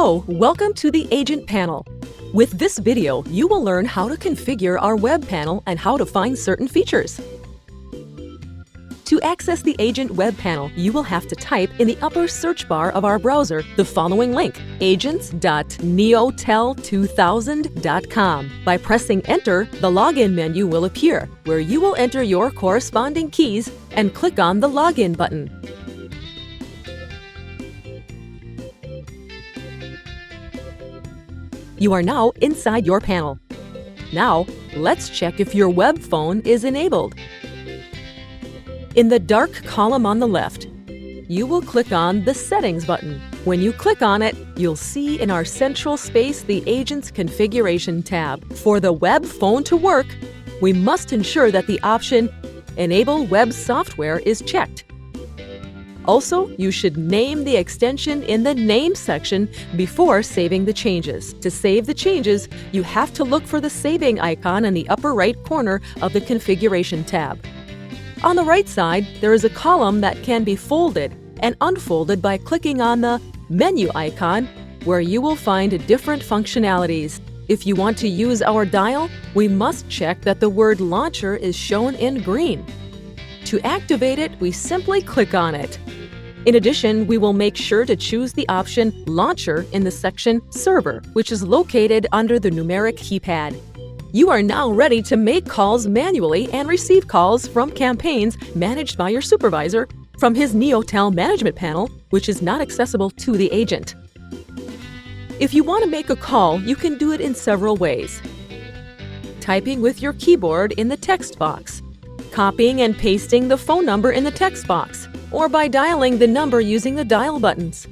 Hello, welcome to the Agent panel. With this video, you will learn how to configure our web panel and how to find certain features. To access the Agent web panel, you will have to type in the upper search bar of our browser the following link, agents.neotel2000.com. By pressing Enter, the Login menu will appear, where you will enter your corresponding keys and click on the Login button. You are now inside your panel. Now, let's check if your web phone is enabled. In the dark column on the left, you will click on the Settings button. When you click on it, you'll see in our central space the Agent's Configuration tab. For the web phone to work, we must ensure that the option Enable Web Software is checked. Also, you should name the extension in the Name section before saving the changes. To save the changes, you have to look for the saving icon in the upper right corner of the Configuration tab. On the right side, there is a column that can be folded and unfolded by clicking on the Menu icon, where you will find different functionalities. If you want to use our dial, we must check that the word Launcher is shown in green. To activate it, we simply click on it. In addition, we will make sure to choose the option Launcher in the section Server, which is located under the numeric keypad. You are now ready to make calls manually and receive calls from campaigns managed by your supervisor from his Neotel management panel, which is not accessible to the agent. If you want to make a call, you can do it in several ways. Typing with your keyboard in the text box, copying and pasting the phone number in the text box, or by dialing the number using the dial buttons.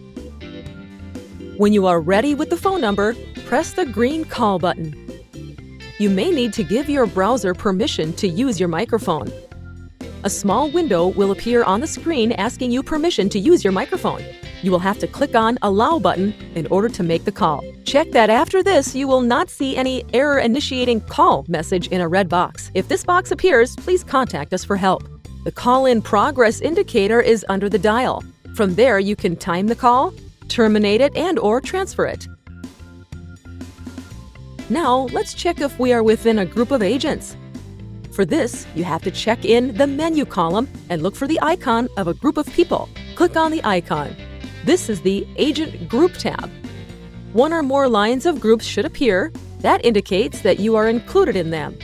When you are ready with the phone number, press the green call button. You may need to give your browser permission to use your microphone. A small window will appear on the screen asking you permission to use your microphone. You will have to click on Allow button in order to make the call. Check that after this, you will not see any Error Initiating Call message in a red box. If this box appears, please contact us for help. The Call in Progress indicator is under the dial. From there, you can time the call, terminate it, and/or transfer it. Now, let's check if we are within a group of agents. For this, you have to check in the Menu column and look for the icon of a group of people. Click on the icon. This is the Agent Group tab. One or more lines of groups should appear. That indicates that you are included in them.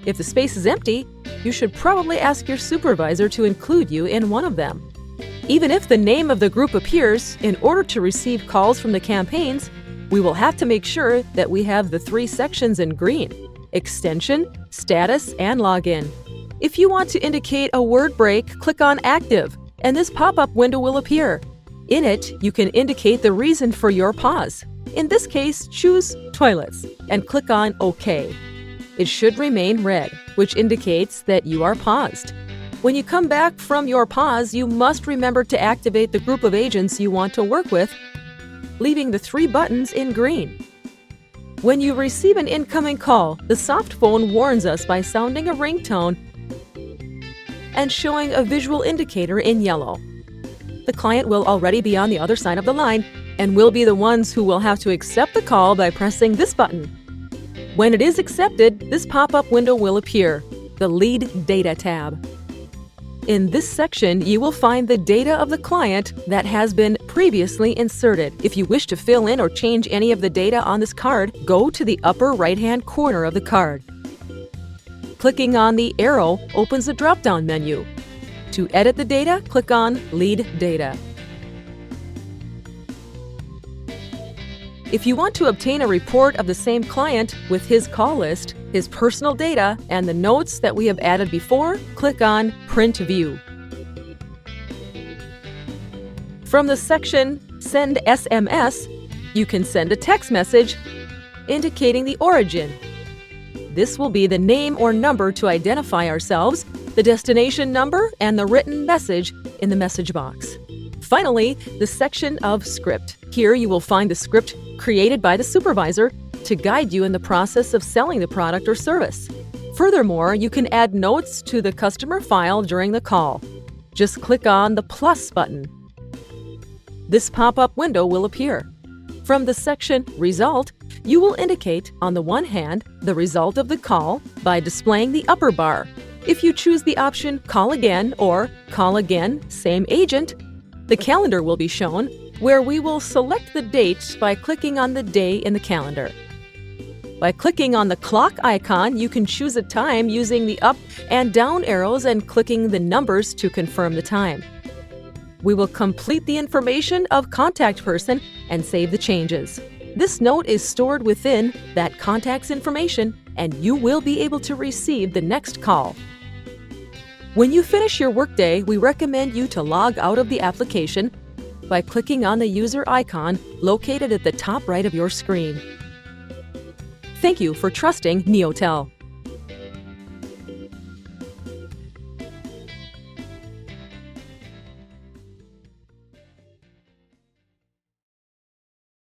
If the space is empty, you should probably ask your supervisor to include you in one of them. Even if the name of the group appears, in order to receive calls from the campaigns, we will have to make sure that we have the three sections in green: Extension, Status, and Login. If you want to indicate a word break, click on Active, and this pop-up window will appear. In it, you can indicate the reason for your pause. In this case, choose Toilets and click on OK. It should remain red, which indicates that you are paused. When you come back from your pause, you must remember to activate the group of agents you want to work with, leaving the three buttons in green. When you receive an incoming call, the soft phone warns us by sounding a ringtone and showing a visual indicator in yellow. The client will already be on the other side of the line and will be the ones who will have to accept the call by pressing this button. When it is accepted, this pop-up window will appear, the Lead Data tab. In this section, you will find the data of the client that has been previously inserted. If you wish to fill in or change any of the data on this card, go to the upper right-hand corner of the card. Clicking on the arrow opens the drop-down menu. To edit the data, click on Lead Data. If you want to obtain a report of the same client with his call list, his personal data, and the notes that we have added before, click on Print View. From the section Send SMS, you can send a text message indicating the origin. This will be the name or number to identify ourselves, the destination number, and the written message in the message box. Finally, the section of Script. Here you will find the script created by the supervisor to guide you in the process of selling the product or service. Furthermore, you can add notes to the customer file during the call. Just click on the plus button. This pop-up window will appear. From the section Result, you will indicate, on the one hand, the result of the call by displaying the upper bar. If you choose the option Call Again or Call Again, Same Agent, the calendar will be shown, where we will select the date by clicking on the day in the calendar. By clicking on the clock icon, you can choose a time using the up and down arrows and clicking the numbers to confirm the time. We will complete the information of contact person and save the changes. This note is stored within that contact's information, and you will be able to receive the next call. When you finish your workday, we recommend you to log out of the application by clicking on the user icon located at the top right of your screen. Thank you for trusting Neotel.